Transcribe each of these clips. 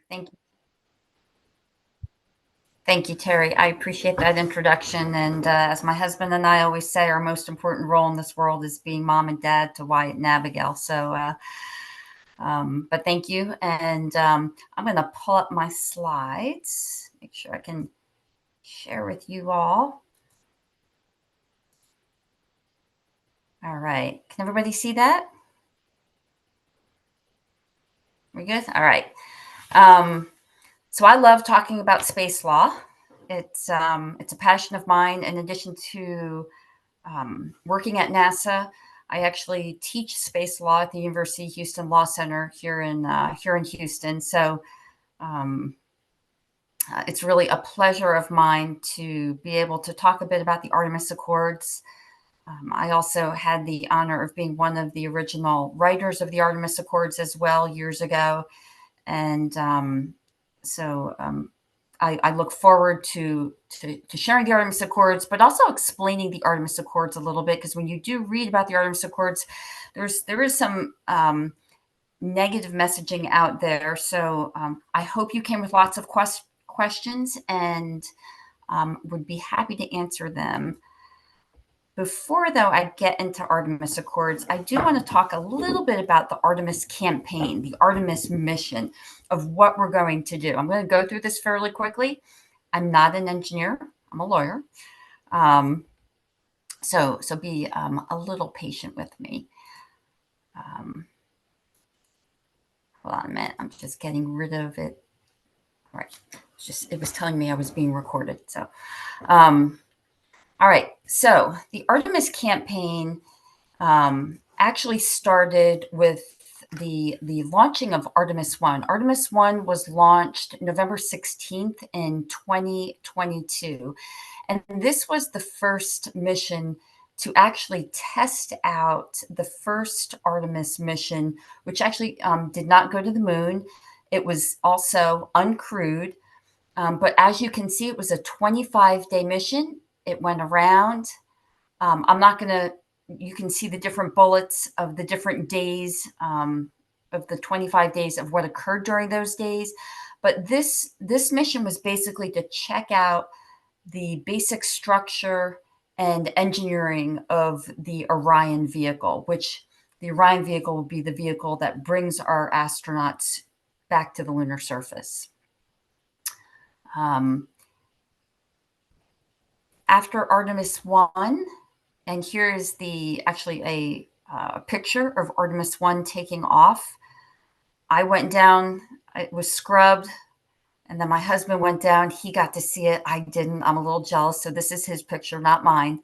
Thank you. Thank you, Terry. I appreciate that introduction. And as my husband and I always say, our most important role in this world is being mom and dad to Wyatt and Abigail. But thank you. And I'm going to pull up my slides, make sure I can share with you all. All right. Can everybody see that? We good? All right. So I love talking about space law. It's a passion of mine. In addition to working at NASA, I actually teach space law at the University of Houston Law Center here in Houston. So um, it's really a pleasure of mine to be able to talk a bit about the Artemis Accords. I also had the honor of being one of the original writers of the Artemis Accords as well years ago. And I look forward to sharing the Artemis Accords, but also explaining the Artemis Accords a little bit, because when you do read about the Artemis Accords, there is some negative messaging out there. So I hope you came with lots of questions, and would be happy to answer them. Before, though, I get into Artemis Accords, I do want to talk a little bit about the Artemis campaign, the Artemis mission, of what we're going to do. I'm going to go through this fairly quickly. I'm not an engineer. I'm a lawyer. So be a little patient with me. Hold on a minute. I'm just getting rid of it. All right. It was telling me I was being recorded. So, all right. So the Artemis campaign actually started with the launching of Artemis 1. Artemis 1 was launched November 16th in 2022. And this was the first mission to actually test out the first Artemis mission, which actually did not go to the moon. It was also uncrewed. But as you can see, it was a 25-day mission. It went around. I'm not going to, you can see the different bullets of the different days, of the 25 days of what occurred during those days. But this mission was basically to check out the basic structure and engineering of the Orion vehicle, which the Orion vehicle will be the vehicle that brings our astronauts back to the lunar surface. After Artemis 1, and here is actually a picture of Artemis 1 taking off. I went down, it was scrubbed, and then my husband went down. He got to see it. I didn't. I'm a little jealous. So this is his picture, not mine.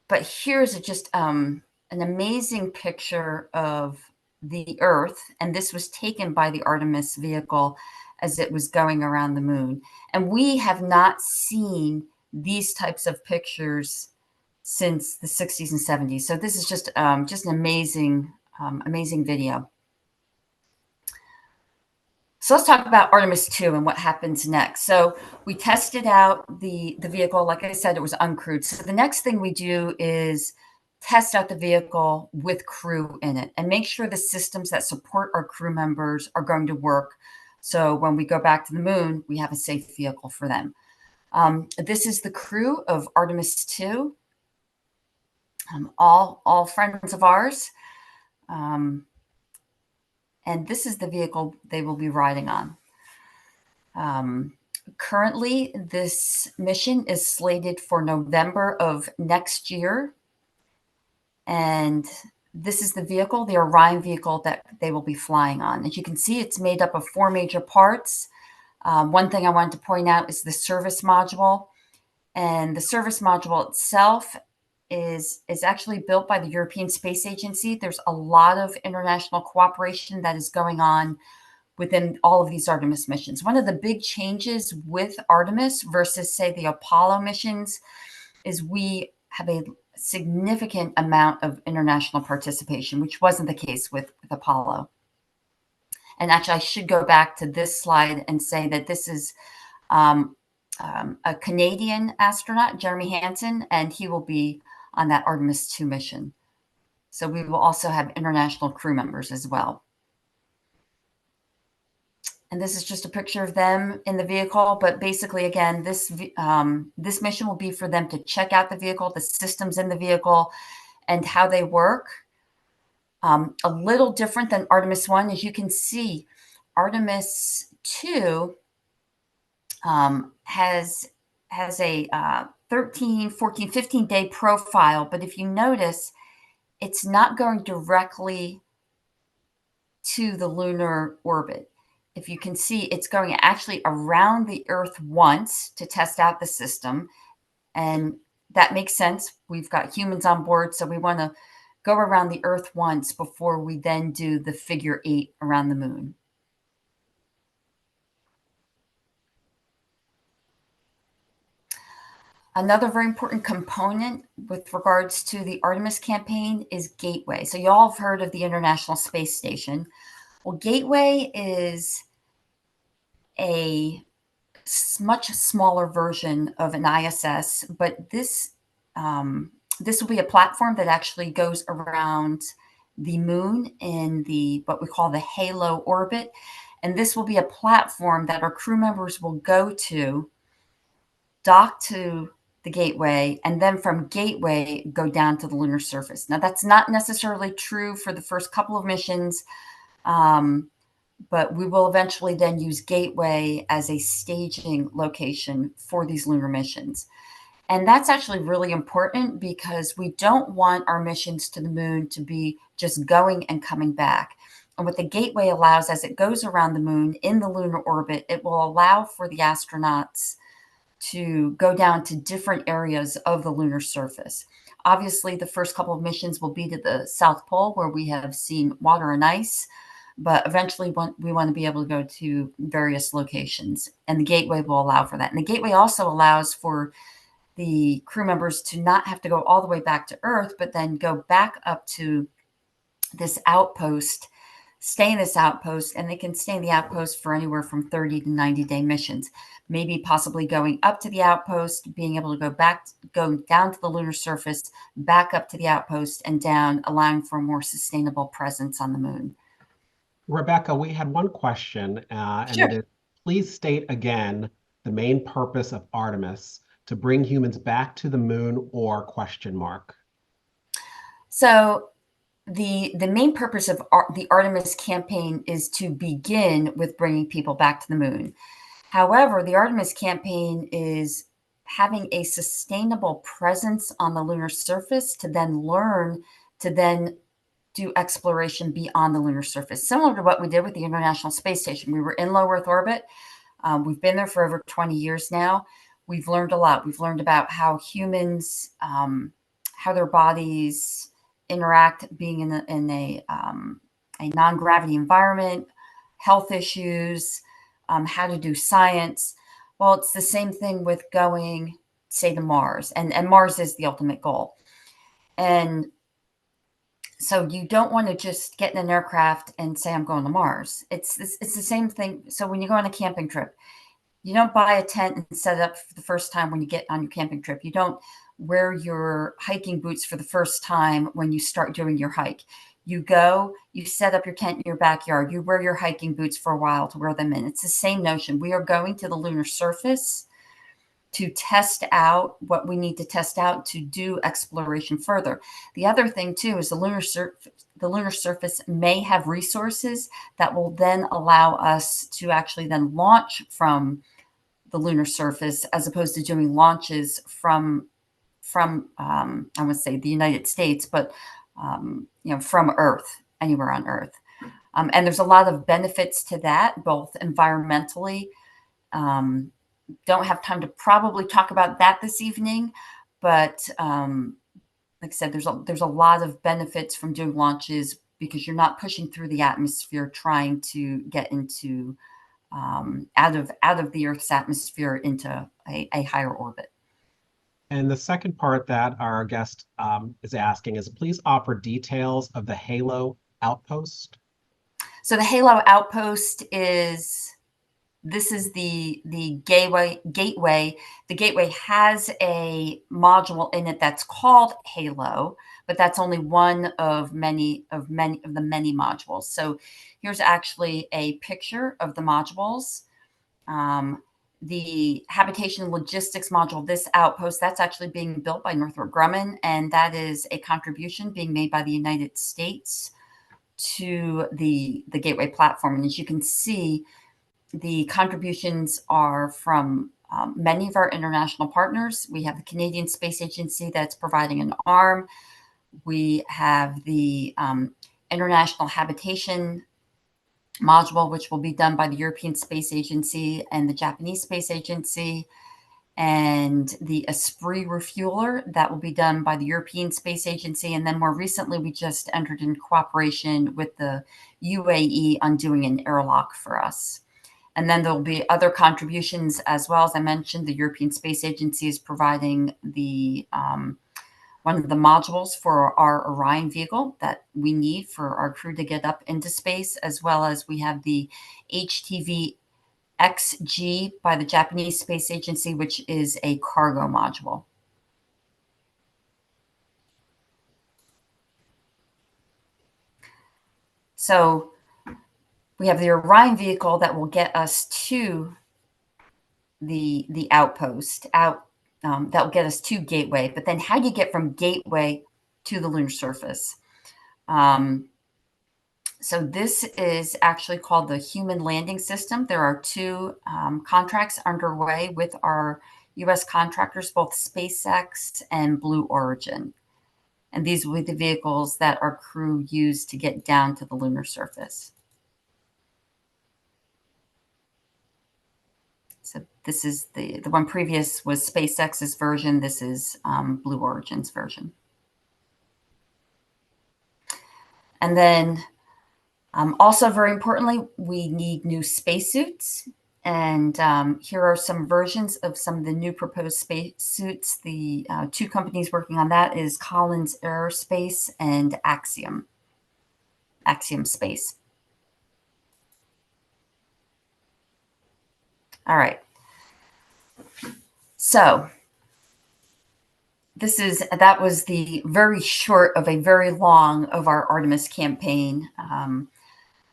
But here's just an amazing picture of the Earth. And this was taken by the Artemis vehicle as it was going around the moon. And we have not seen these types of pictures since the 60s and 70s. So this is just an amazing, amazing video. So let's talk about Artemis 2 and what happens next. So we tested out the vehicle. Like I said, it was uncrewed. So the next thing we do is test out the vehicle with crew in it and make sure the systems that support our crew members are going to work. So when we go back to the moon, we have a safe vehicle for them. This is the crew of Artemis 2, all friends of ours. And this is the vehicle they will be riding on. Currently, this mission is slated for November of next year. And this is the vehicle, the Orion vehicle that they will be flying on. As you can see, it's made up of 4 major parts. One thing I wanted to point out is the service module. And the service module itself is actually built by the European Space Agency. There's a lot of international cooperation that is going on within all of these Artemis missions. One of the big changes with Artemis versus, say, the Apollo missions is we have a significant amount of international participation, which wasn't the case with Apollo. And actually, I should go back to this slide and say that this is a Canadian astronaut, Jeremy Hansen, and he will be on that Artemis 2 mission. So we will also have international crew members as well. And this is just a picture of them in the vehicle. But basically, again, this mission will be for them to check out the vehicle, the systems in the vehicle, and how they work. A little different than Artemis 1. As you can see, Artemis 2 has a 13, 14, 15-day profile. But if you notice, it's not going directly to the lunar orbit. If you can see, it's going actually around the Earth once to test out the system. And that makes sense. We've got humans on board, so we want to go around the Earth once before we then do the figure 8 around the moon. Another very important component with regards to the Artemis campaign is Gateway. So you all have heard of the International Space Station. Well, Gateway is a much smaller version of an ISS, but this will be a platform that actually goes around the moon in the what we call the halo orbit. And this will be a platform that our crew members will go to, dock to the Gateway, and then from Gateway go down to the lunar surface. Now, that's not necessarily true for the first couple of missions, but we will eventually then use Gateway as a staging location for these lunar missions. And that's actually really important because we don't want our missions to the moon to be just going and coming back. And what the Gateway allows, as it goes around the moon in the lunar orbit, it will allow for the astronauts to go down to different areas of the lunar surface. Obviously, the first couple of missions will be to the South Pole, where we have seen water and ice, but eventually we want to be able to go to various locations, and the Gateway will allow for that. And the Gateway also allows for the crew members to not have to go all the way back to Earth, but then go back up to this outpost, stay in this outpost, and they can stay in the outpost for anywhere from 30 to 90-day missions, maybe possibly going up to the outpost, being able to go down to the lunar surface, back up to the outpost and down, allowing for a more sustainable presence on the moon. Rebecca, we had one question, and Sure. it is, please state again the main purpose of Artemis to bring humans back to the moon or question mark. So the main purpose of the Artemis campaign is to begin with bringing people back to the moon. However, the Artemis campaign is having a sustainable presence on the lunar surface to then learn to then do exploration beyond the lunar surface, similar to what we did with the International Space Station. We were in low Earth orbit. We've been there for over 20 years now. We've learned a lot. We've learned about how humans, how their bodies interact being in a non-gravity environment, health issues, how to do science. Well, it's the same thing with going, say, to Mars, and Mars is the ultimate goal. And so you don't want to just get in an aircraft and say, I'm going to Mars. It's the same thing. So when you go on a camping trip, you don't buy a tent and set it up for the first time when you get on your camping trip. You don't wear your hiking boots for the first time when you start doing your hike. You go, you set up your tent in your backyard. You wear your hiking boots for a while to wear them in. It's the same notion. We are going to the lunar surface to test out what we need to test out to do exploration further. The other thing too is the lunar surface may have resources that will then allow us to actually then launch from the lunar surface, as opposed to doing launches from I would say the United States, but from Earth, anywhere on Earth. And there's a lot of benefits to that, both environmentally. Don't have time to probably talk about that this evening, but like I said, there's a lot of benefits from doing launches because you're not pushing through the atmosphere trying to get into out of the Earth's atmosphere into a higher orbit. And the second part that our guest is asking is, please offer details of the Halo outpost. So the Halo outpost is the gateway. The Gateway has a module in it that's called Halo, but that's only one of the many modules. So here's actually a picture of the modules. The habitation and logistics module, this outpost, that's actually being built by Northrop Grumman, and that is a contribution being made by the United States to the Gateway platform. And as you can see, the contributions are from many of our international partners. We have the Canadian Space Agency that's providing an arm. We have the International Habitation module, which will be done by the European Space Agency and the Japanese Space Agency, and the Esprit refueler that will be done by the European Space Agency. And then more recently, we just entered in cooperation with the UAE on doing an airlock for us. And then there'll be other contributions as well. As I mentioned, the European Space Agency is providing the one of the modules for our Orion vehicle that we need for our crew to get up into space, as well as we have the HTV XG by the Japanese Space Agency, which is a cargo module. So we have the Orion vehicle that will get us to the outpost that will get us to Gateway. But then how do you get from Gateway to the lunar surface? So this is actually called the Human Landing System. There are two contracts underway with our U.S. contractors, both SpaceX and Blue Origin. And these will be the vehicles that our crew use to get down to the lunar surface. So this is the one previous was SpaceX's version. This is Blue Origin's version. And then also very importantly, we need new spacesuits. And here are some versions of some of the new proposed spacesuits. The two companies working on that is Collins Aerospace and Axiom Space. All right. So that was the very short of a very long of our Artemis campaign.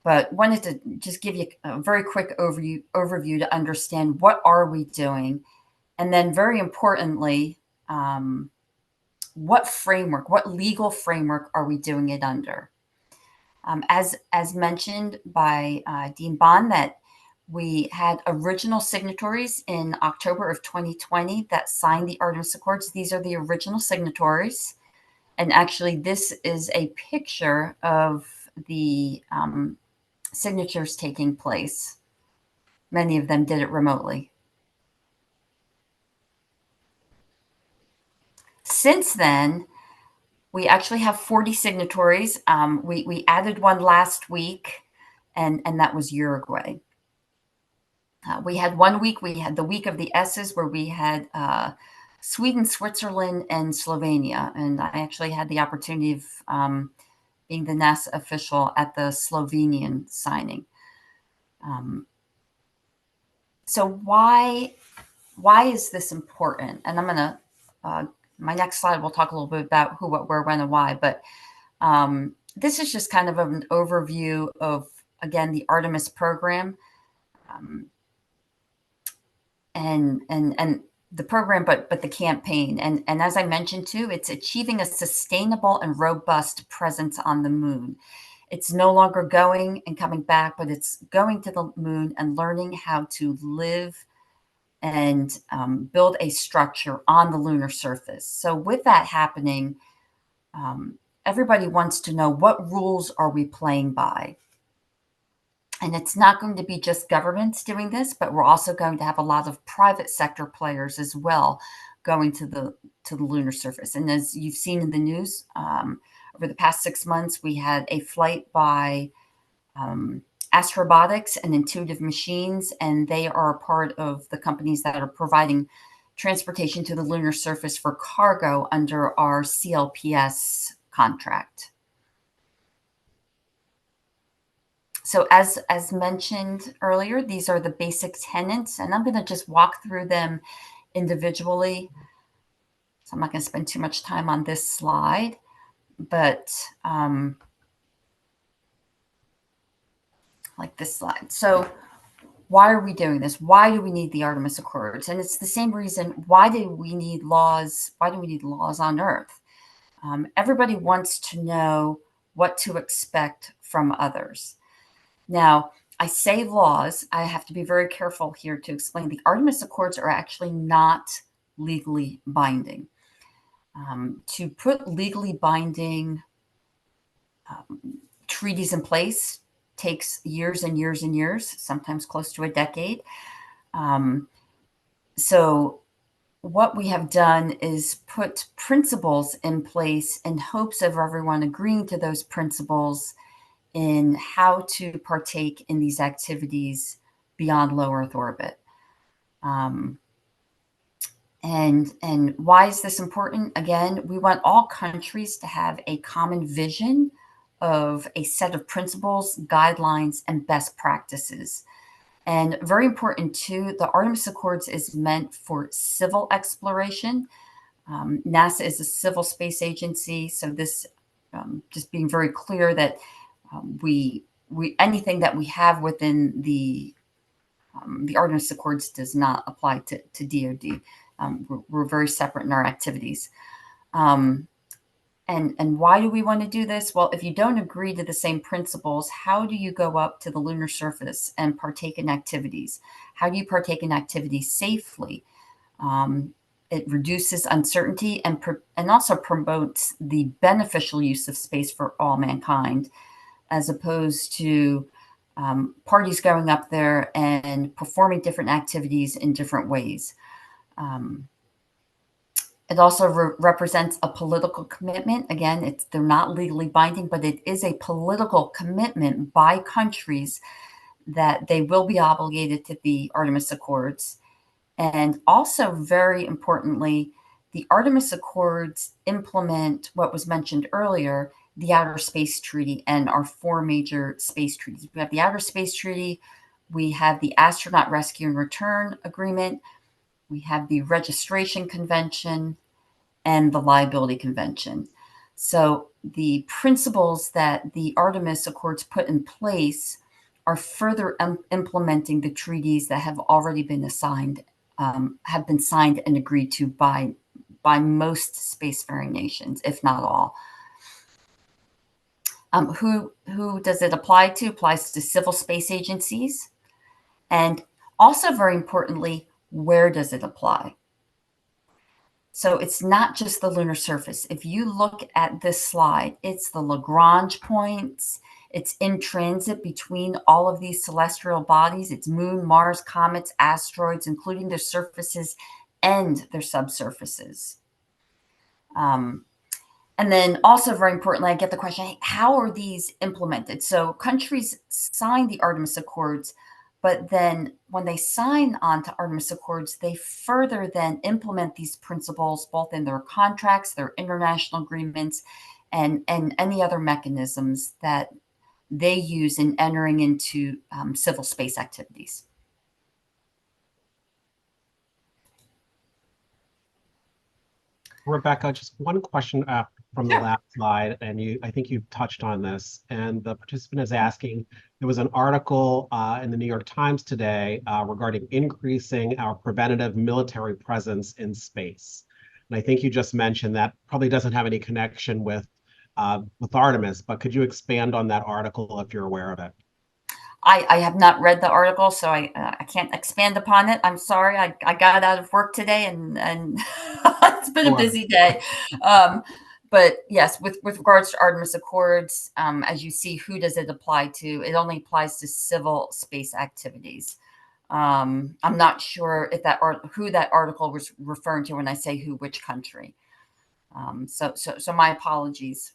But wanted to just give you a very quick overview to understand what are we doing, and then very importantly, what legal framework are we doing it under? As mentioned by Dean Bond, that we had original signatories in October of 2020 that signed the Artemis Accords. These are the original signatories, and actually, this is a picture of the signatures taking place. Many of them did it remotely. Since then, we actually have 40 signatories. We added one last week, and that was Uruguay. We had 1 week. We had the week of the S's, where we had Sweden, Switzerland, and Slovenia. And I actually had the opportunity of being the NASA official at the Slovenian signing. So why is this important? And I'm going to, my next slide, we'll talk a little bit about who, what, where, when, and why. But this is just kind of an overview of, again, the Artemis program. And the program, but the campaign. And as I mentioned too, it's achieving a sustainable and robust presence on the moon. It's no longer going and coming back, but it's going to the moon and learning how to live and build a structure on the lunar surface. So with that happening, everybody wants to know, what rules are we playing by? And it's not going to be just governments doing this, but we're also going to have a lot of private sector players as well going to the lunar surface. And as you've seen in the news, over the past 6 months, we had a flight by Astrobotics and Intuitive Machines, and they are a part of the companies that are providing transportation to the lunar surface for cargo under our CLPS contract. So as mentioned earlier, these are the basic tenets, and I'm going to just walk through them individually. So I'm not going to spend too much time on this slide, but like this slide. So why are we doing this? Why do we need the Artemis Accords? And it's the same reason. Why do we need laws? Why do we need laws on Earth? Everybody wants to know what to expect from others. Now, I say laws. I have to be very careful here to explain the Artemis Accords are actually not legally binding. To put legally binding treaties in place takes years and years and years, sometimes close to a decade. So what we have done is put principles in place in hopes of everyone agreeing to those principles in how to partake in these activities beyond low Earth orbit. And why is this important? Again, we want all countries to have a common vision of a set of principles, guidelines, and best practices. And very important too, the Artemis Accords is meant for civil exploration. NASA is a civil space agency, so this just being very clear that we anything that we have within the Artemis Accords does not apply to DoD. We're very separate in our activities. And why do we want to do this? Well, if you don't agree to the same principles, how do you go up to the lunar surface and partake in activities? How do you partake in activities safely? It reduces uncertainty and also promotes the beneficial use of space for all mankind, as opposed to parties going up there and performing different activities in different ways. It also represents a political commitment. Again, they're not legally binding, but it is a political commitment by countries that they will be obligated to the Artemis Accords. And also, very importantly, the Artemis Accords implement what was mentioned earlier, the Outer Space Treaty and our four major space treaties. We have the Outer Space Treaty, we have the Astronaut Rescue and Return Agreement, we have the Registration Convention, and the Liability Convention. So the principles that the Artemis Accords put in place are further implementing the treaties that have already been assigned, have been signed and agreed to by most spacefaring nations, if not all. Who does it apply to? Applies to civil space agencies. And also, very importantly, where does it apply? So it's not just the lunar surface. If you look at this slide, it's the Lagrange points. It's in transit between all of these celestial bodies. It's Moon, Mars, comets, asteroids, including their surfaces and their subsurfaces. And then also very importantly, I get the question, hey, how are these implemented? So countries sign the Artemis Accords, but then when they sign on to Artemis Accords, they further then implement these principles both in their contracts, their international agreements, and any other mechanisms that they use in entering into civil space activities. Rebecca, just one question from the Sure. last slide, and I think you've touched on this. And the participant is asking, there was an article in the New York Times today regarding increasing our preventative military presence in space. And I think you just mentioned that probably doesn't have any connection with Artemis, but could you expand on that article if you're aware of it? I have not read the article, so I can't expand upon it. I'm sorry. I got out of work today, and it's been a Sure. busy day. But yes, with regards to Artemis Accords, as you see, who does it apply to? It only applies to civil space activities. I'm not sure if who that article was referring to when I say who, which country. So my apologies.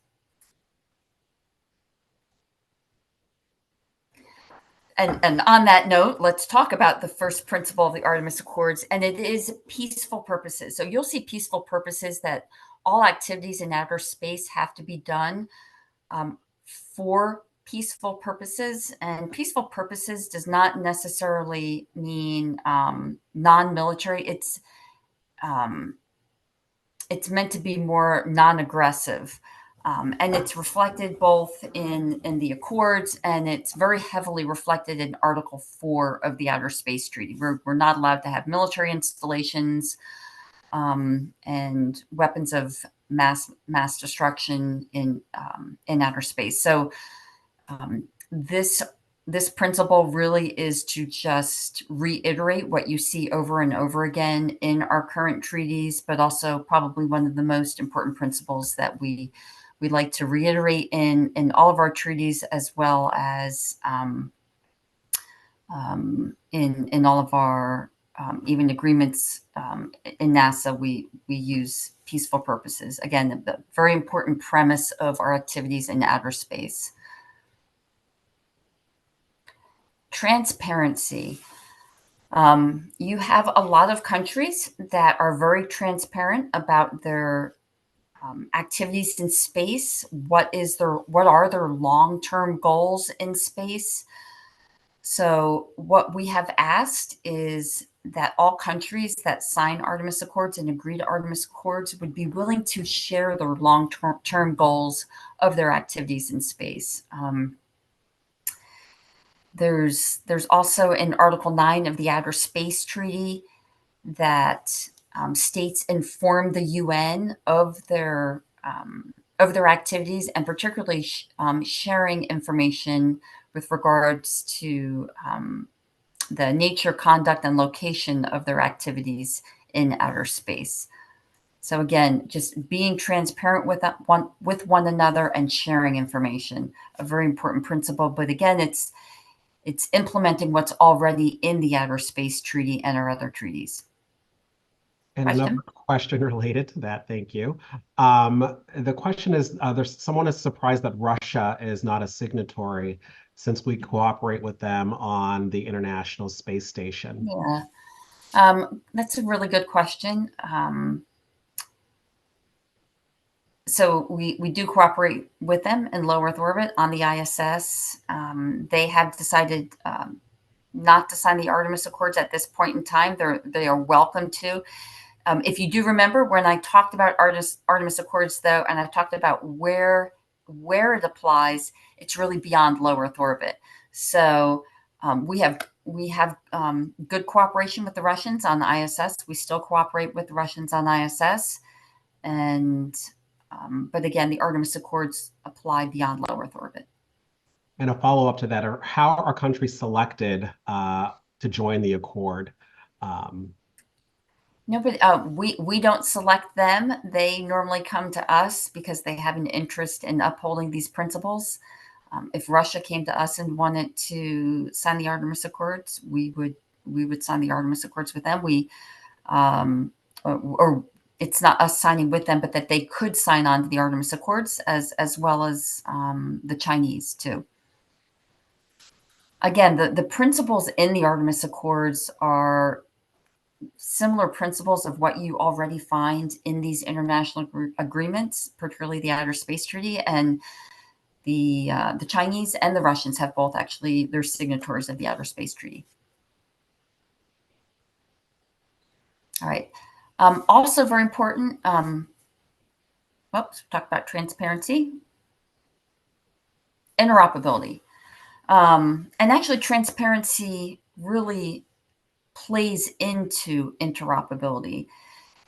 And on that note, let's talk about the first principle of the Artemis Accords, and it is peaceful purposes. So you'll see peaceful purposes that all activities in outer space have to be done for peaceful purposes. And peaceful purposes does not necessarily mean non-military. It's meant to be more non-aggressive. And it's reflected both in the Accords, and it's very heavily reflected in Article 4 of the Outer Space Treaty. We're not allowed to have military installations and weapons of mass destruction in outer space. So this principle really is to just reiterate what you see over and over again in our current treaties, but also probably one of the most important principles that we like to reiterate in all of our treaties, as well as in all of our even agreements in NASA. We use peaceful purposes. Again, the very important premise of our activities in outer space. Transparency. You have a lot of countries that are very transparent about their activities in space. What are their long-term goals in space? So what we have asked is that all countries that sign Artemis Accords and agree to Artemis Accords would be willing to share their long-term goals of their activities in space. There's also in Article 9 of the Outer Space Treaty that states inform the UN of their activities, and particularly sharing information with regards to the nature, conduct, and location of their activities in outer space. So again, just being transparent with one another and sharing information, a very important principle. But again, it's implementing what's already in the Outer Space Treaty and our other treaties. And another question related to that, thank you. The question is, someone is surprised that Russia is not a signatory since we cooperate with them on the International Space Station. Yeah, that's a really good question. So we do cooperate with them in low Earth orbit on the ISS. They have decided not to sign the Artemis Accords at this point in time. They are welcome to. If you do remember when I talked about Artemis Accords, though, and I've talked about where it applies, it's really beyond low Earth orbit. So we have good cooperation with the Russians on the ISS. We still cooperate with the Russians on ISS, and but again, the Artemis Accords apply beyond low Earth orbit. And a follow-up to that, how are countries selected to join the accord? No, but we don't select them. They normally come to us because they have an interest in upholding these principles. If Russia came to us and wanted to sign the Artemis Accords, we would sign the Artemis Accords with them. Or it's not us signing with them, but that they could sign on to the Artemis Accords as well as the Chinese too. Again, the principles in the Artemis Accords are similar principles of what you already find in these international agreements, particularly the Outer Space Treaty, and the Chinese and the Russians have both actually, they're signatories of the Outer Space Treaty. All right. Also very important, talk about transparency, interoperability. And actually transparency really plays into interoperability.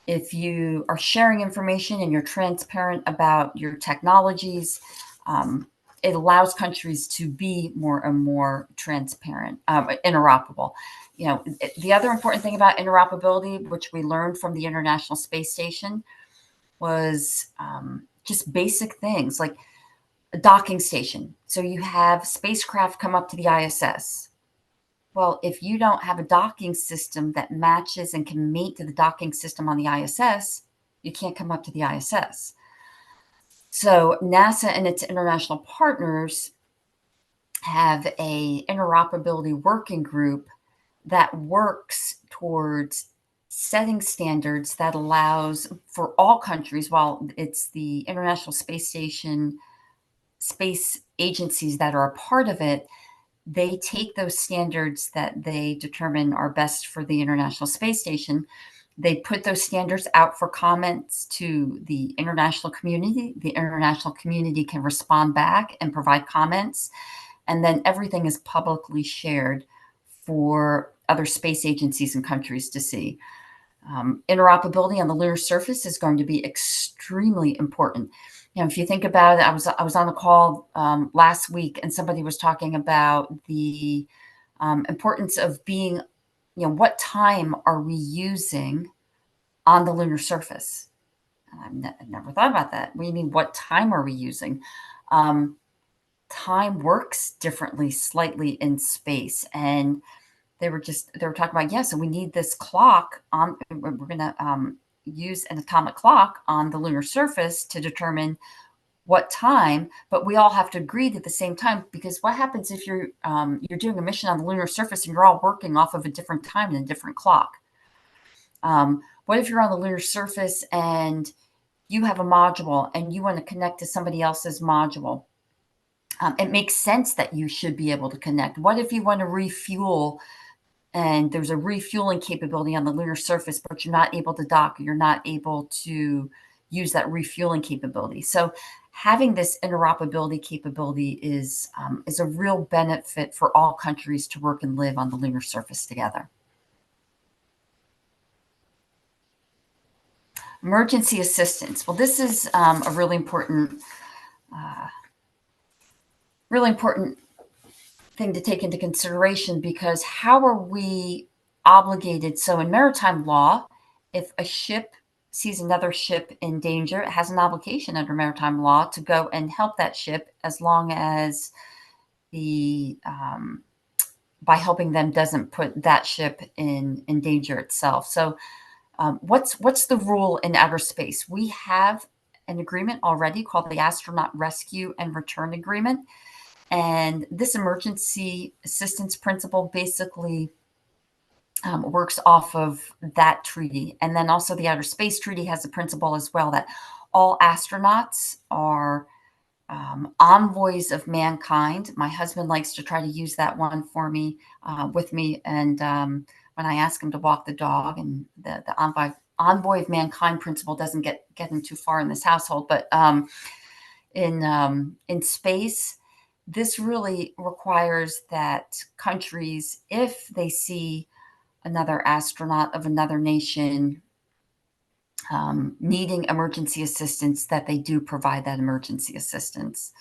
If you are sharing information and you're transparent about your technologies, it allows countries to be more and more transparent, interoperable. You know, the other important thing about interoperability, which we learned from the International Space Station, was just basic things like a docking station. So you have spacecraft come up to the ISS. Well, if you don't have a docking system that matches and can mate to the docking system on the ISS, you can't come up to the ISS. So NASA and its international partners have a interoperability working group that works towards setting standards that allows for all countries, while it's the International Space Station, space agencies that are a part of it, they take those standards that they determine are best for the International Space Station, They put those standards out for comments to the international community. The international community can respond back and provide comments. And then everything is publicly shared for other space agencies and countries to see. Interoperability on the lunar surface is going to be extremely important. If you think about it, I was on a call last week, and somebody was talking about the importance of being, what time are we using on the lunar surface? I've never thought about that. What do you mean, what time are we using? Time works differently slightly in space, and they were talking about, yeah, so we need this clock on, we're going to use an atomic clock on the lunar surface to determine what time, but we all have to agree at the same time, because what happens if you're doing a mission on the lunar surface and you're all working off of a different time and a different clock? What if you're on the lunar surface and you have a module and you want to connect to somebody else's module? It makes sense that you should be able to connect. What if you want to refuel and there's a refueling capability on the lunar surface, but you're not able to dock, you're not able to use that refueling capability? So having this interoperability capability is a real benefit for all countries to work and live on the lunar surface together. Emergency assistance. Well, this is a really important thing to take into consideration, because how are we obligated? So in maritime law, if a ship sees another ship in danger, it has an obligation under maritime law to go and help that ship, as long as the by helping them doesn't put that ship in danger itself. So what's the rule in outer space? We have an agreement already called the Astronaut Rescue and Return Agreement. And this emergency assistance principle basically works off of that treaty. And then also the Outer Space Treaty has a principle as well, that all astronauts are envoys of mankind. My husband likes to try to use that one for me, with me. And when I ask him to walk the dog, and the envoy of mankind principle doesn't get him too far in this household. But in space, this really requires that countries, if they see another astronaut of another nation needing emergency assistance, that they do provide that emergency assistance.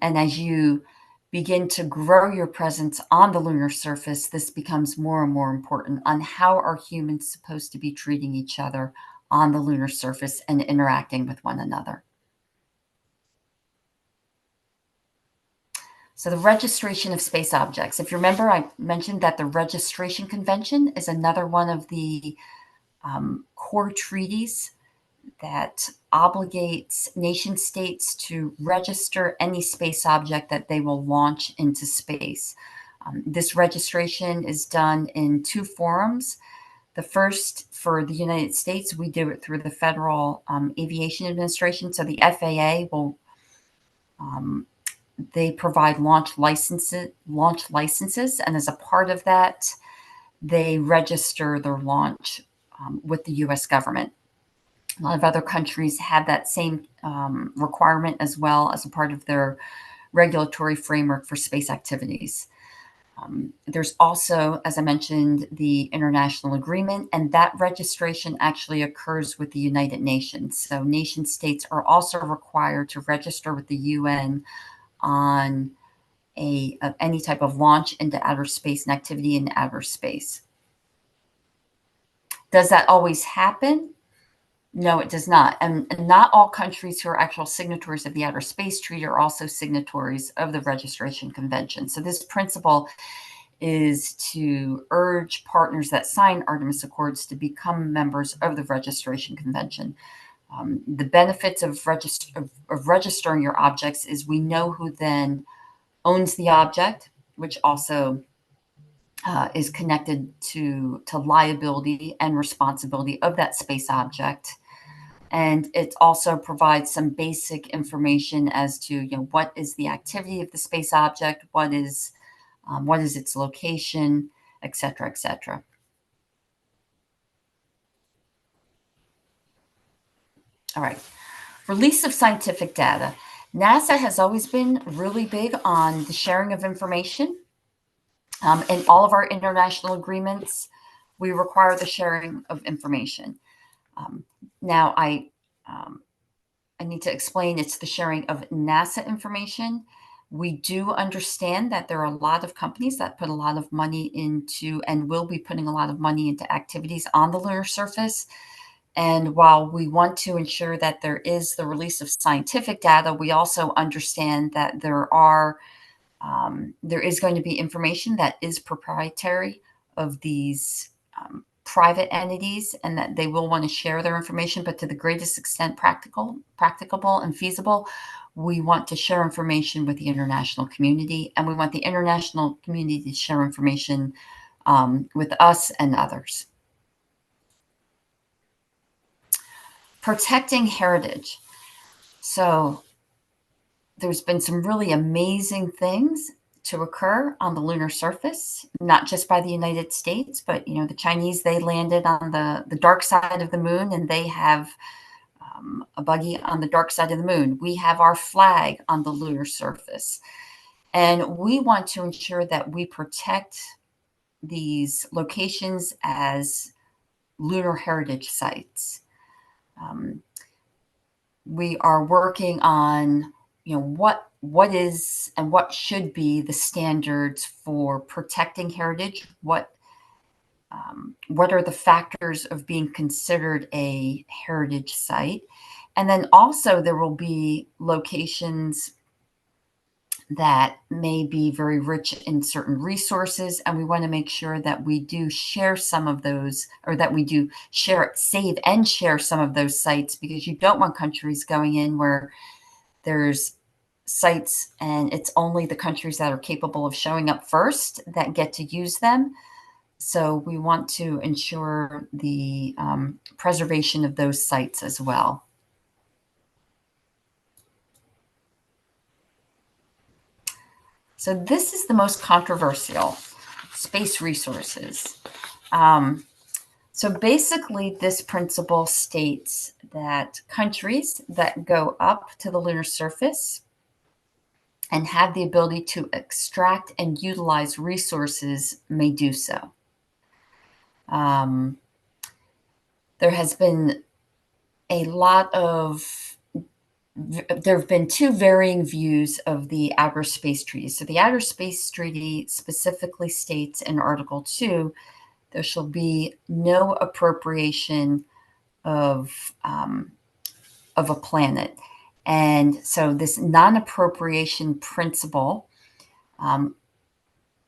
And as you begin to grow your presence on the lunar surface, this becomes more and more important on how are humans supposed to be treating each other on the lunar surface and interacting with one another. So the registration of space objects. If you remember, I mentioned that the Registration Convention is another one of the core treaties that obligates nation states to register any space object that they will launch into space. This registration is done in two forums. The first, for the United States, we do it through the Federal Aviation Administration. So the FAA will they provide launch licenses, and as a part of that, they register their launch with the U.S. government. A lot of other countries have that same requirement as well, as a part of their regulatory framework for space activities. There's also, as I mentioned, the international agreement, and that registration actually occurs with the United Nations. So nation states are also required to register with the UN on any type of launch into outer space and activity in outer space. Does that always happen? No, it does not. And not all countries who are actual signatories of the Outer Space Treaty are also signatories of the Registration Convention. So this principle is to urge partners that sign Artemis Accords to become members of the Registration Convention. The benefits of registering your objects is we know who then owns the object, which also is connected to liability and responsibility of that space object. And it also provides some basic information as to, what is the activity of the space object, what is its location, et cetera, et cetera. All right. Release of scientific data. NASA has always been really big on the sharing of information. In all of our international agreements, we require the sharing of information. Now, I need to explain it's the sharing of NASA information. We do understand that there are a lot of companies that put a lot of money into and will be putting a lot of money into activities on the lunar surface. And while we want to ensure that there is the release of scientific data, we also understand that there is going to be information that is proprietary of these private entities, and that they will want to share their information, but to the greatest extent practicable and feasible, we want to share information with the international community, and we want the international community to share information with us and others. Protecting heritage. So there's been some really amazing things to occur on the lunar surface, not just by the United States, but the Chinese, they landed on the dark side of the moon, and they have a buggy on the dark side of the moon. We have our flag on the lunar surface, and we want to ensure that we protect these locations as lunar heritage sites. We are working on what is and what should be the standards for protecting heritage. What are the factors of being considered a heritage site? And then also there will be locations that may be very rich in certain resources, and we want to make sure that we do share some of those, or that we do save and share some of those sites, because you don't want countries going in where there's sites and it's only the countries that are capable of showing up first that get to use them. So we want to ensure the preservation of those sites as well. So this is the most controversial: space resources. So basically, this principle states that countries that go up to the lunar surface and have the ability to extract and utilize resources may do so. There has been there have been two varying views of the Outer Space Treaty. So the Outer Space Treaty specifically states in Article 2, there shall be no appropriation of a planet. And so this non-appropriation principle,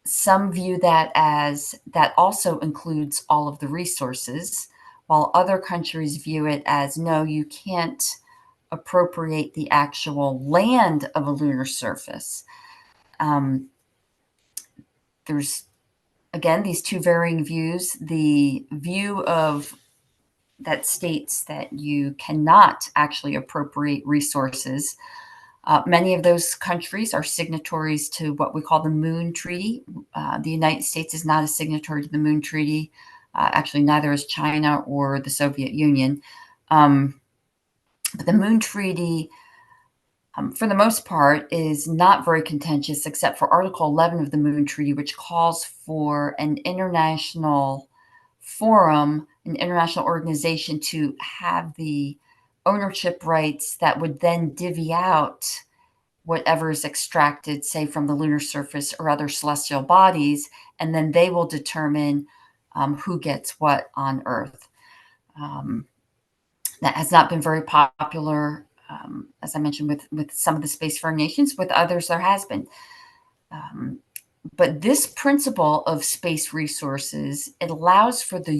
some view that as that also includes all of the resources, while other countries view it as, no, you can't appropriate the actual land of a lunar surface. There's, again, these two varying views. The view that states that you cannot actually appropriate resources. Many of those countries are signatories to what we call the Moon Treaty. The United States is not a signatory to the Moon Treaty. Actually, neither is China or the Soviet Union. But the Moon Treaty, for the most part, is not very contentious, except for Article 11 of the Moon Treaty, which calls for an international forum, an international organization, to have the ownership rights that would then divvy out whatever is extracted, say, from the lunar surface or other celestial bodies, and then they will determine who gets what on Earth. That has not been very popular, as I mentioned, with some of the spacefaring nations. With others, there has been. But this principle of space resources, it allows for the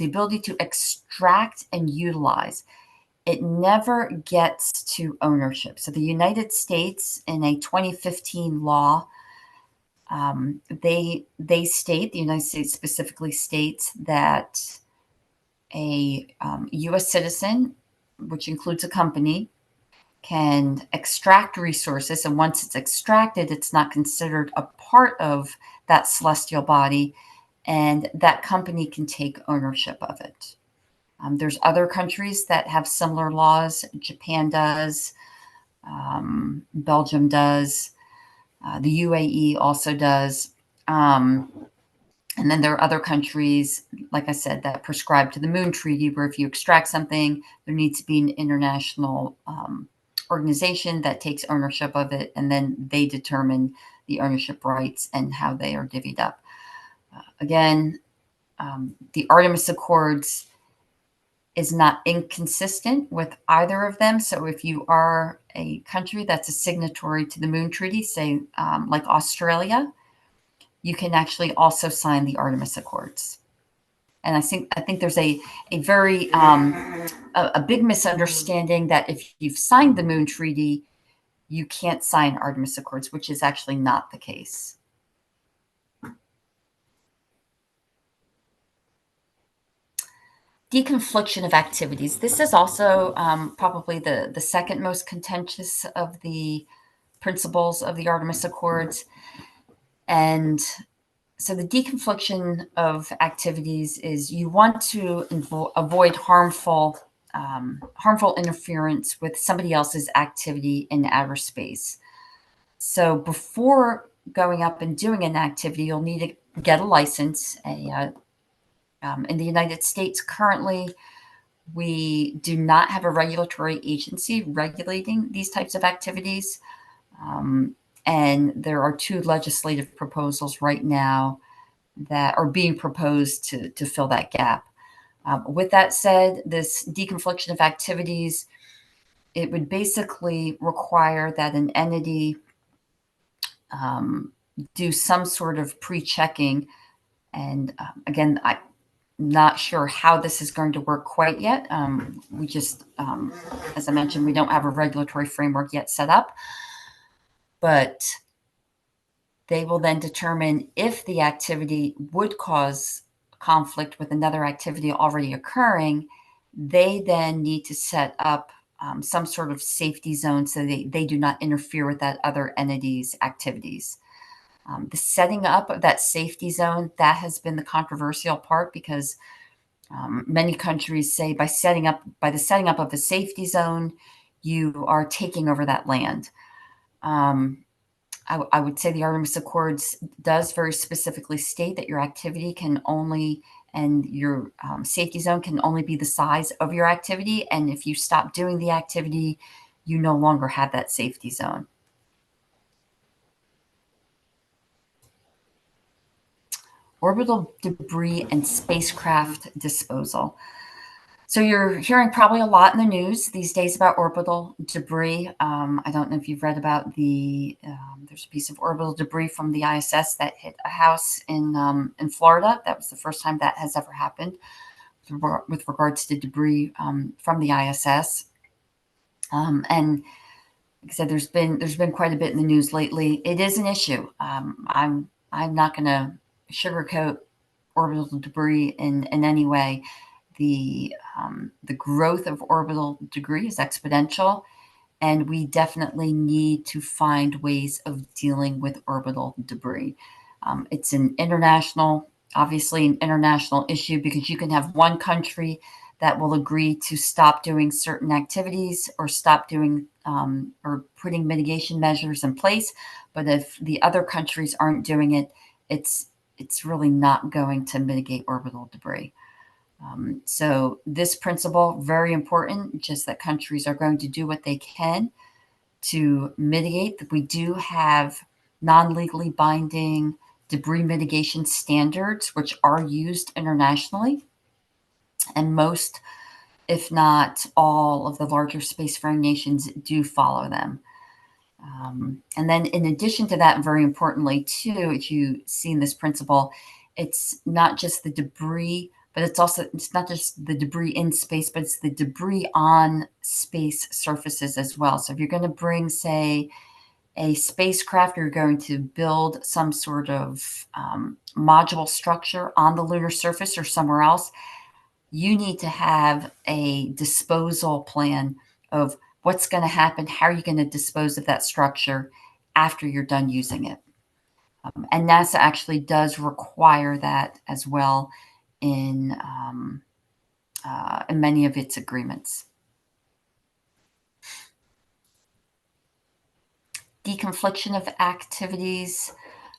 ability to extract and utilize. It never gets to ownership. So the United States, in a 2015 law, the United States specifically states that a U.S. citizen, which includes a company, can extract resources, and once it's extracted, it's not considered a part of that celestial body, and that company can take ownership of it. There's other countries that have similar laws. Japan does, Belgium does, the UAE also does. And then there are other countries, like I said, that prescribe to the Moon Treaty, where if you extract something, there needs to be an international organization that takes ownership of it, and then they determine the ownership rights and how they are divvied up. Again, the Artemis Accords is not inconsistent with either of them. So if you are a country that's a signatory to the Moon Treaty, say like Australia, you can actually also sign the Artemis Accords. And I think there's a very a big misunderstanding that if you've signed the Moon Treaty, you can't sign Artemis Accords, which is actually not the case. Deconfliction of activities. This is also probably the second most contentious of the principles of the Artemis Accords. And so the deconfliction of activities is you want to avoid harmful interference with somebody else's activity in outer space. So before going up and doing an activity, you'll need to get a license. In the United States, currently, we do not have a regulatory agency regulating these types of activities. And there are two legislative proposals right now that are being proposed to fill that gap. With that said, this deconfliction of activities, it would basically require that an entity do some sort of pre-checking. And again, I'm not sure how this is going to work quite yet. We just, as I mentioned, we don't have a regulatory framework yet set up. But they will then determine if the activity would cause conflict with another activity already occurring. They then need to set up some sort of safety zone so they do not interfere with that other entity's activities. The setting up of that safety zone, that has been the controversial part, because many countries say by the setting up of the safety zone, you are taking over that land. I would say the Artemis Accords does very specifically state that your activity can only, and your safety zone can only be the size of your activity. And if you stop doing the activity, you no longer have that safety zone. Orbital debris and spacecraft disposal. So you're hearing probably a lot in the news these days about orbital debris. I don't know if you've read about there's a piece of orbital debris from the ISS that hit a house in Florida. That was the first time that has ever happened with regards to debris from the ISS. And like I said, there's been quite a bit in the news lately. It is an issue. I'm not going to sugarcoat orbital debris in any way. The growth of orbital debris is exponential, and we definitely need to find ways of dealing with orbital debris. It's obviously an international issue, because you can have one country that will agree to stop doing certain activities or stop doing or putting mitigation measures in place. But if the other countries aren't doing it, it's really not going to mitigate orbital debris. So this principle, very important, just that countries are going to do what they can to mitigate. We do have non-legally binding debris mitigation standards, which are used internationally. And most, if not all, of the larger spacefaring nations do follow them. And then in addition to that, and very importantly too, as you see in this principle, it's not just the debris, but it's not just the debris in space, but it's the debris on space surfaces as well. So if you're going to bring, say, a spacecraft, or you're going to build some sort of module structure on the lunar surface or somewhere else, you need to have a disposal plan of what's going to happen, how are you going to dispose of that structure after you're done using it. And NASA actually does require that as well in in many of its agreements. Deconfliction of activities,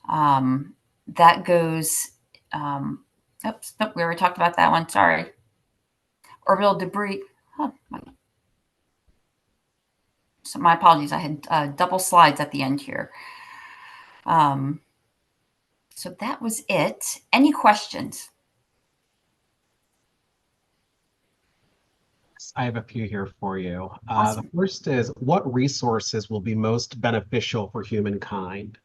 that goes, oops, nope, we already talked about that one, sorry. Orbital debris, so my apologies, I had double slides at the end here. So that was it. Any questions? I have a few here for you. Awesome. The first is, what resources will be most beneficial for humankind?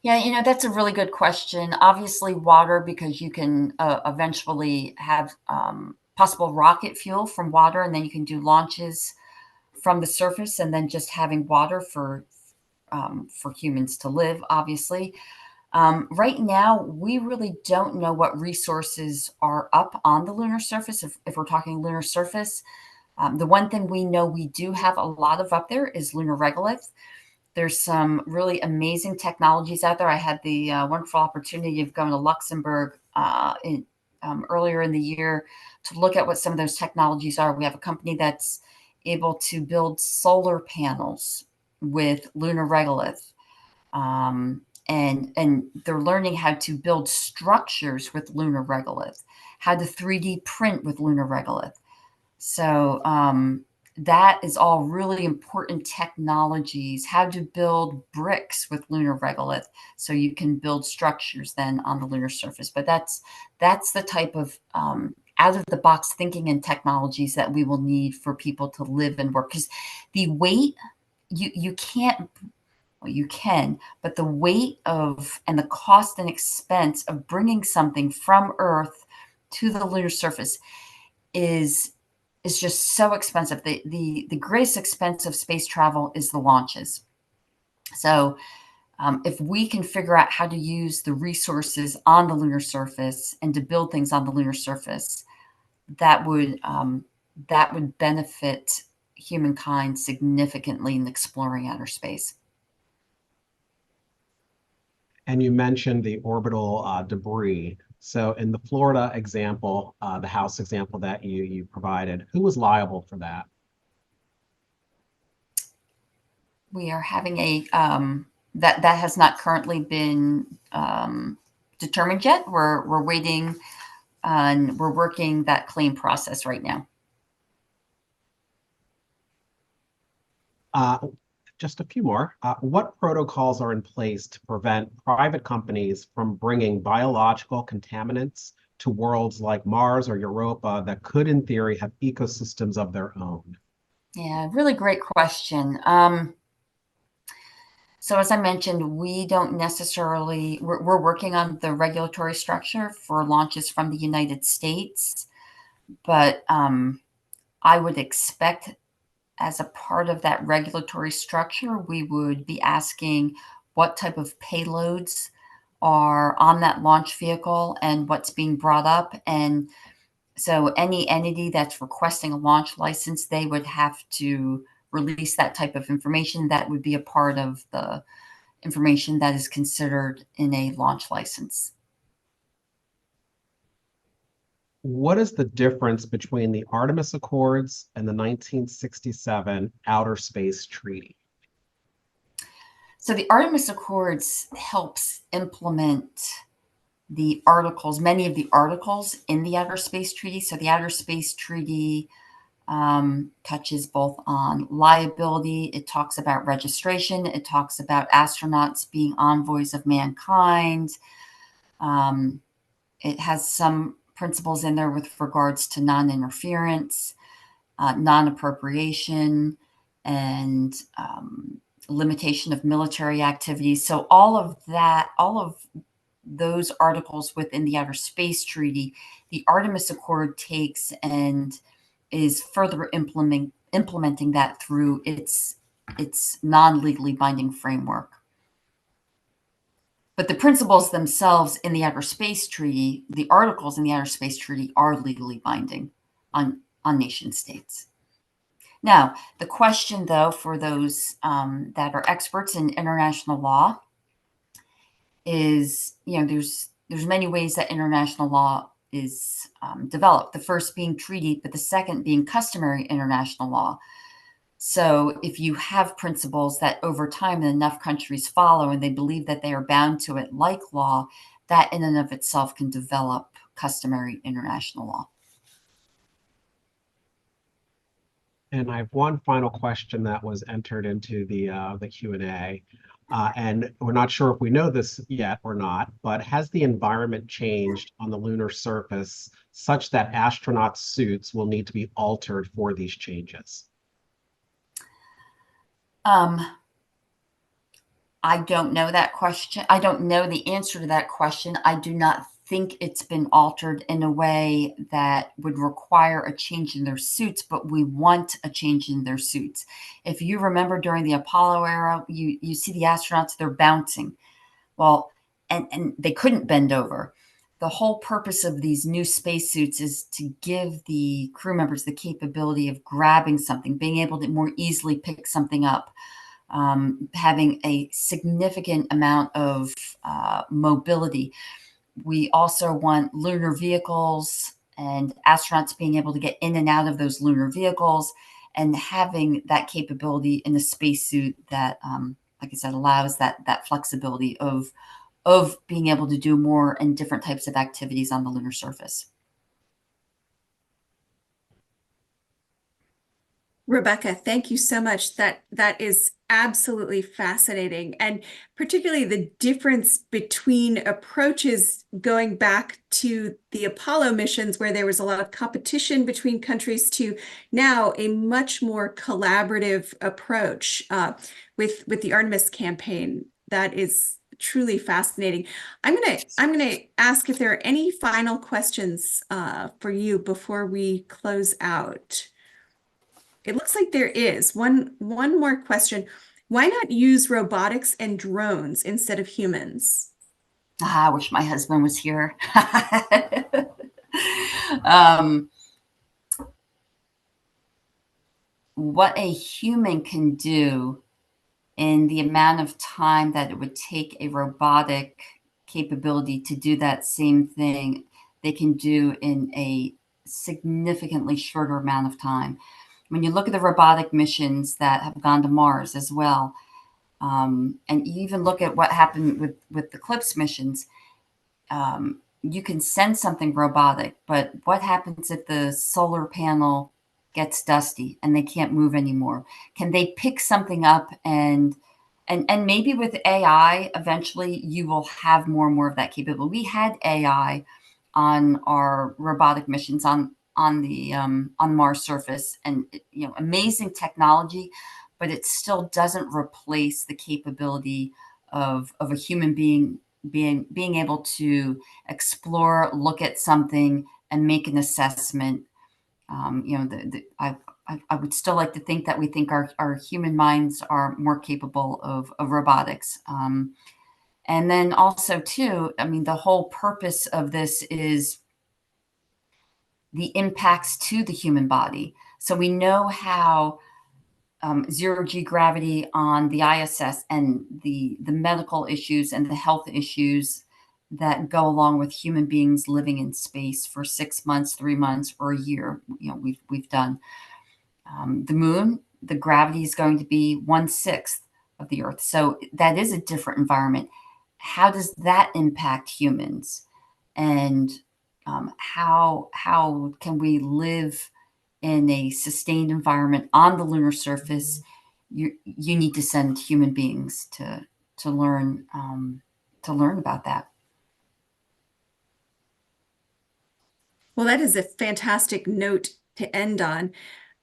Yeah, that's a really good question. Obviously, water, because you can eventually have possible rocket fuel from water, and then you can do launches from the surface, and then just having water for humans to live. Obviously, right now we really don't know what resources are up on the lunar surface. If we're talking lunar surface, the one thing we know we do have a lot of up there is lunar regolith. There's some really amazing technologies out there. I had the wonderful opportunity of going to Luxembourg earlier in the year to look at what some of those technologies are. We have a company that's able to build solar panels with lunar regolith, and they're learning how to build structures with lunar regolith, how to 3D print with lunar regolith. So that is all really important technologies, how to build bricks with lunar regolith so you can build structures then on the lunar surface. But that's the type of out of the box thinking and technologies that we will need for people to live and work, because the weight, you can't, well, you can, but the weight of and the cost and expense of bringing something from Earth to the lunar surface is just so expensive. The greatest expense of space travel is the launches. So if we can figure out how to use the resources on the lunar surface and to build things on the lunar surface, that would benefit humankind significantly in exploring outer space. And you mentioned the orbital debris. So in the Florida example, the house example that you provided, who was liable for that? We are having a that has not currently been determined yet. We're waiting, and we're working that claim process right now. Just a few more. What protocols are in place to prevent private companies from bringing biological contaminants to worlds like Mars or Europa that could, in theory, have ecosystems of their own? Yeah, really great question. So as I mentioned, we don't necessarily, we're working on the regulatory structure for launches from the United States, but I would expect as a part of that regulatory structure, we would be asking what type of payloads are on that launch vehicle and what's being brought up. And so any entity that's requesting a launch license, they would have to release that type of information. That would be a part of the information that is considered in a launch license. What is the difference between the Artemis Accords and the 1967 Outer Space Treaty? So the Artemis Accords helps implement the articles, many of the articles in the Outer Space Treaty. So the Outer Space Treaty touches both on liability. It talks about registration. It talks about astronauts being envoys of mankind. It has some principles in there with regards to non-interference, non-appropriation, and limitation of military activities. So all of that, all of those articles within the Outer Space Treaty, the Artemis Accord takes and is further implementing that through its non-legally binding framework. But the principles themselves in the Outer Space Treaty, the articles in the Outer Space Treaty are legally binding on nation states. Now, the question, though, for those that are experts in international law is, there's many ways that international law developed. The first being treaty, but the second being customary international law. So if you have principles that over time enough countries follow and they believe that they are bound to it, like law, that in and of itself can develop customary international law. And I have one final question that was entered into the Q&A. And we're not sure if we know this yet or not, but has the environment changed on the lunar surface such that astronaut suits will need to be altered for these changes? I don't know that question. I don't know the answer to that question. I do not think it's been altered in a way that would require a change in their suits, but we want a change in their suits. If you remember during the Apollo era, you see the astronauts, they're bouncing. Well, and they couldn't bend over. The whole purpose of these new spacesuits is to give the crew members the capability of grabbing something, being able to more easily pick something up, having a significant amount of mobility. We also want lunar vehicles and astronauts being able to get in and out of those lunar vehicles and having that capability in a spacesuit that, like I said, allows that flexibility of being able to do more and different types of activities on the lunar surface. Rebecca, thank you so much. That is absolutely fascinating, and particularly the difference between approaches going back to the Apollo missions, where there was a lot of competition between countries, to now a much more collaborative approach with the Artemis campaign. That is truly fascinating. I'm gonna ask if there are any final questions for you before we close out. It looks like there is one more question. Why not use robotics and drones instead of humans? I wish my husband was here. What a human can do in the amount of time that it would take a robotic capability to do that same thing, they can do in a significantly shorter amount of time. When you look at the robotic missions that have gone to Mars as well, and you even look at what happened with the CLIPS missions, you can send something robotic, but what happens if the solar panel gets dusty and they can't move anymore? Can they pick something up and maybe with AI, eventually you will have more and more of that capability. We had AI on our robotic missions on Mars surface, and amazing technology, but it still doesn't replace the capability of a human being able to explore, look at something, and make an assessment. I would still like to think that we think our human minds are more capable of robotics. And then also too, I mean, the whole purpose of this is the impacts to the human body. So we know how zero-G gravity on the ISS and the medical issues and the health issues that go along with human beings living in space for 6 months, 3 months, or a year. We've done. The moon, the gravity is going to be 1/6 of the Earth. So that is a different environment. How does that impact humans? And how can we live in a sustained environment on the lunar surface? You need to send human beings to learn about that. Well, that is a fantastic note to end on.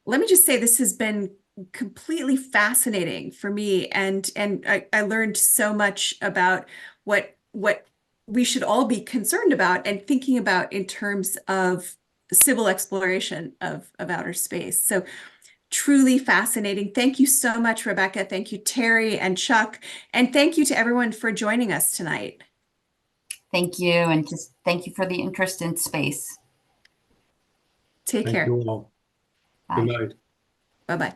Let me just say this has been completely fascinating for me, and I learned so much about what we should all be concerned about and thinking about in terms of civil exploration of outer space. So truly fascinating. Thank you so much, Rebecca. Thank you, Terry and Chuck, and thank you to everyone for joining us tonight. Thank you, and just thank you for the interest in space. Take care. Thank you all. Bye. Good night. Bye-bye.